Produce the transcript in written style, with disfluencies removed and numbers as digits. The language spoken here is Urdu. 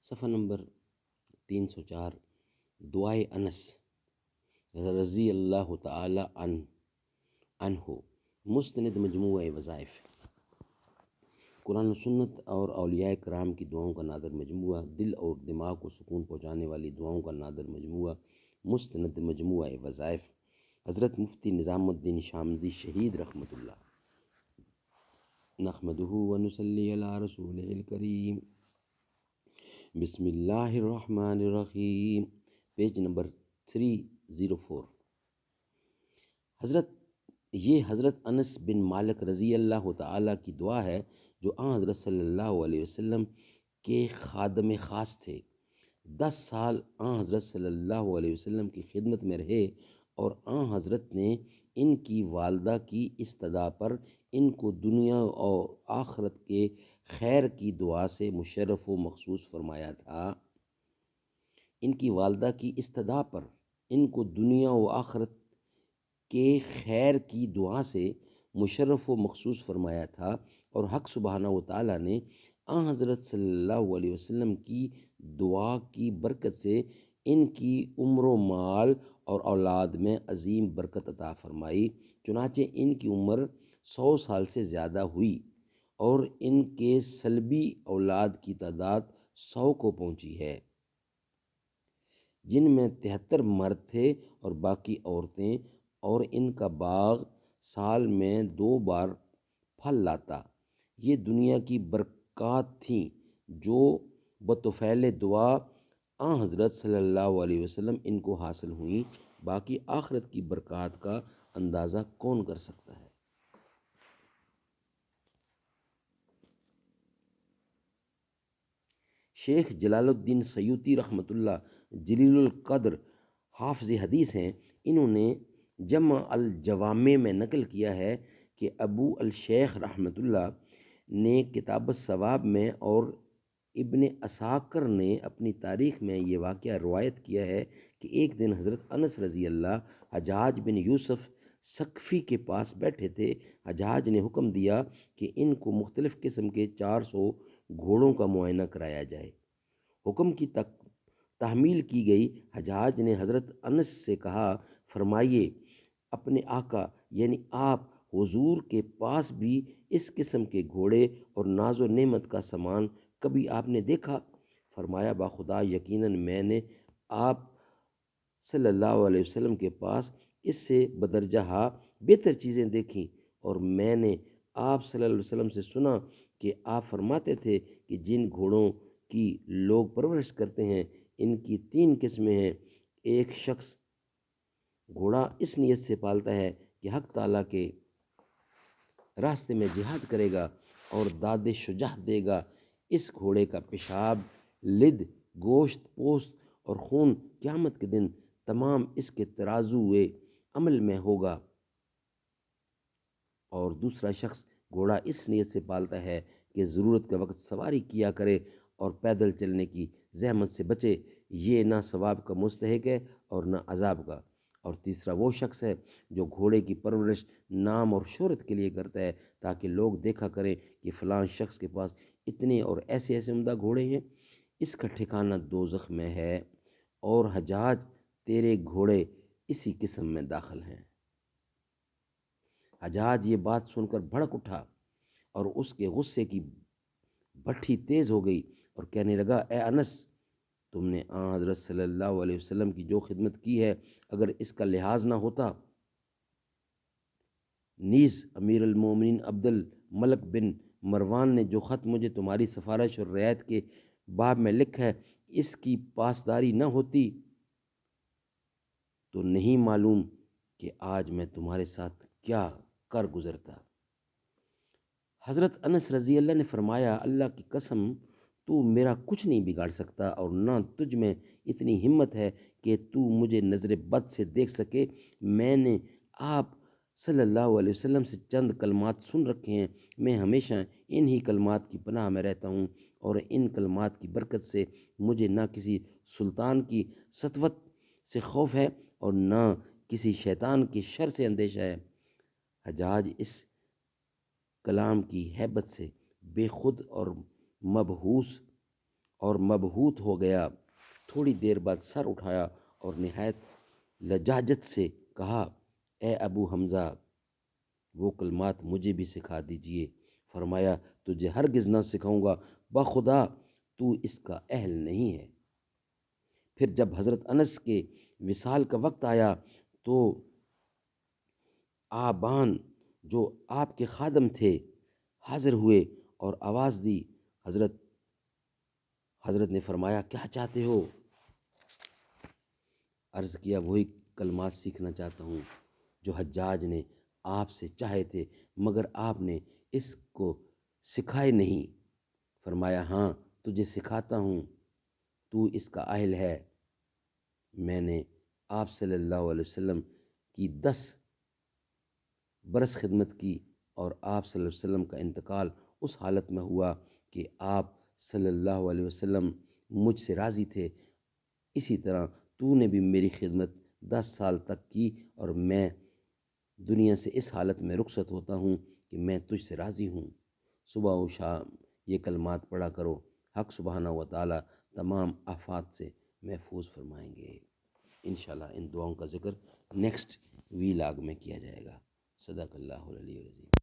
صفحہ نمبر 304، دعائے انس رضی اللہ تعالی عنہ، مستند مجموعہ وظائف۔ قرآن و سنت اور اولیاء کرام کی دعاؤں کا نادر مجموعہ، دل اور دماغ کو سکون پہنچانے والی دعاؤں کا نادر مجموعہ، مستند مجموعہ وظائف، حضرت مفتی نظام الدین شامزی شہید رحمۃ اللہ۔ نحمدہ ونصلی علی رسولہ الکریم، بسم اللہ الرحمن الرحیم، پیج نمبر 304۔ یہ حضرت انس بن مالک رضی اللہ تعالیٰ کی دعا ہے جو آن حضرت صلی اللہ علیہ وسلم کے خادم خاص تھے۔ 10 سال آن حضرت صلی اللہ علیہ وسلم کی خدمت میں رہے اور آن حضرت نے ان کی والدہ کی استدعا پر ان کو دنیا اور آخرت کے خیر کی دعا سے مشرف و مخصوص فرمایا تھا۔ ان کی والدہ کی استدعا پر ان کو دنیا و آخرت کے خیر کی دعا سے مشرف و مخصوص فرمایا تھا، اور حق سبحانہ و تعالیٰ نے آن حضرت صلی اللہ علیہ وسلم کی دعا کی برکت سے ان کی عمر و مال اور اولاد میں عظیم برکت عطا فرمائی۔ چنانچہ ان کی عمر 100 سال سے زیادہ ہوئی اور ان کے سلبی اولاد کی تعداد 100 کو پہنچی ہے، جن میں 73 مرد تھے اور باقی عورتیں، اور ان کا باغ سال میں 2 بار پھل لاتا۔ یہ دنیا کی برکات تھیں جو بطفیل دعا آن حضرت صلی اللہ علیہ وسلم ان کو حاصل ہوئیں، باقی آخرت کی برکات کا اندازہ کون کر سکتا ہے۔ شیخ جلال الدین سیوطی رحمۃ اللہ جلیل القدر حافظ حدیث ہیں۔ انہوں نے جمع الجوامع میں نقل کیا ہے کہ ابو الشیخ رحمۃ اللہ نے کتاب الثواب میں اور ابن عساکر نے اپنی تاریخ میں یہ واقعہ روایت کیا ہے کہ ایک دن حضرت انس رضی اللہ حجاج بن یوسف ثقفی کے پاس بیٹھے تھے۔ حجاج نے حکم دیا کہ ان کو مختلف قسم کے 400 گھوڑوں کا معائنہ کرایا جائے۔ حکم کی تحمیل کی گئی۔ حجاج نے حضرت انس سے کہا، فرمائیے اپنے آقا یعنی آپ حضور کے پاس بھی اس قسم کے گھوڑے اور ناز و نعمت کا سامان کبھی آپ نے دیکھا؟ فرمایا، باخدا یقیناً میں نے آپ صلی اللہ علیہ وسلم کے پاس اس سے بدرجہ بہتر چیزیں دیکھیں، اور میں نے آپ صلی اللہ علیہ وسلم سے سنا کہ آپ فرماتے تھے کہ جن گھوڑوں کی لوگ پرورش کرتے ہیں ان کی 3 قسمیں ہیں۔ ایک شخص گھوڑا اس نیت سے پالتا ہے کہ حق تعالیٰ کے راستے میں جہاد کرے گا اور داد شجاعت دے گا۔ اس گھوڑے کا پیشاب، لد، گوشت، پوست اور خون قیامت کے دن تمام اس کے ترازوئے عمل میں ہوگا۔ اور دوسرا شخص گھوڑا اس نیت سے پالتا ہے کہ ضرورت کے وقت سواری کیا کرے اور پیدل چلنے کی زحمت سے بچے، یہ نہ ثواب کا مستحق ہے اور نہ عذاب کا۔ اور تیسرا وہ شخص ہے جو گھوڑے کی پرورش نام اور شہرت کے لیے کرتا ہے تاکہ لوگ دیکھا کریں کہ فلاں شخص کے پاس اتنے اور ایسے ایسے عمدہ گھوڑے ہیں، اس کا ٹھکانہ دوزخ میں ہے، اور حجاج تیرے گھوڑے اسی قسم میں داخل ہیں۔ حجاج یہ بات سن کر بھڑک اٹھا اور اس کے غصے کی بھٹھی تیز ہو گئی اور کہنے لگا، اے انس، تم نے آن حضرت صلی اللہ علیہ وسلم کی جو خدمت کی ہے، اگر اس کا لحاظ نہ ہوتا، نیز امیر المومنین عبد الملک بن مروان نے جو خط مجھے تمہاری سفارش اور رعایت کے باب میں لکھا ہے، اس کی پاسداری نہ ہوتی تو نہیں معلوم کہ آج میں تمہارے ساتھ کیا کر گزرتا۔ حضرت انس رضی اللہ نے فرمایا، اللہ کی قسم تو میرا کچھ نہیں بگاڑ سکتا، اور نہ تجھ میں اتنی ہمت ہے کہ تو مجھے نظر بد سے دیکھ سکے۔ میں نے آپ صلی اللہ علیہ وسلم سے چند کلمات سن رکھے ہیں، میں ہمیشہ انہی کلمات کی پناہ میں رہتا ہوں، اور ان کلمات کی برکت سے مجھے نہ کسی سلطان کی سطوت سے خوف ہے اور نہ کسی شیطان کی شر سے اندیشہ ہے۔ حجاج اس کلام کی ہیبت سے بے خود اور مبہوس اور مبہوت ہو گیا۔ تھوڑی دیر بعد سر اٹھایا اور نہایت لجاجت سے کہا، اے ابو حمزہ، وہ کلمات مجھے بھی سکھا دیجئے۔ فرمایا، تجھے ہرگز نہ سکھاؤں گا، بخدا تو اس کا اہل نہیں ہے۔ پھر جب حضرت انس کے وصال کا وقت آیا تو آبان جو آپ کے خادم تھے حاضر ہوئے اور آواز دی۔ حضرت نے فرمایا، کیا چاہتے ہو؟ عرض کیا، وہی کلمات سیکھنا چاہتا ہوں جو حجاج نے آپ سے چاہے تھے، مگر آپ نے اس کو سکھائے نہیں۔ فرمایا، ہاں تجھے سکھاتا ہوں، تو اس کا اہل ہے۔ میں نے آپ صلی اللہ علیہ وسلم کی 10 برس خدمت کی اور آپ صلی اللہ علیہ وسلم کا انتقال اس حالت میں ہوا کہ آپ صلی اللہ علیہ وسلم مجھ سے راضی تھے۔ اسی طرح تو نے بھی میری خدمت 10 سال تک کی اور میں دنیا سے اس حالت میں رخصت ہوتا ہوں کہ میں تجھ سے راضی ہوں۔ صبح و شام یہ کلمات پڑھا کرو، حق سبحانہ و تعالی تمام آفات سے محفوظ فرمائیں گے۔ انشاءاللہ ان دعاؤں کا ذکر نیکسٹ ویلاگ میں کیا جائے گا۔ صدق اللہ العلی العظیم۔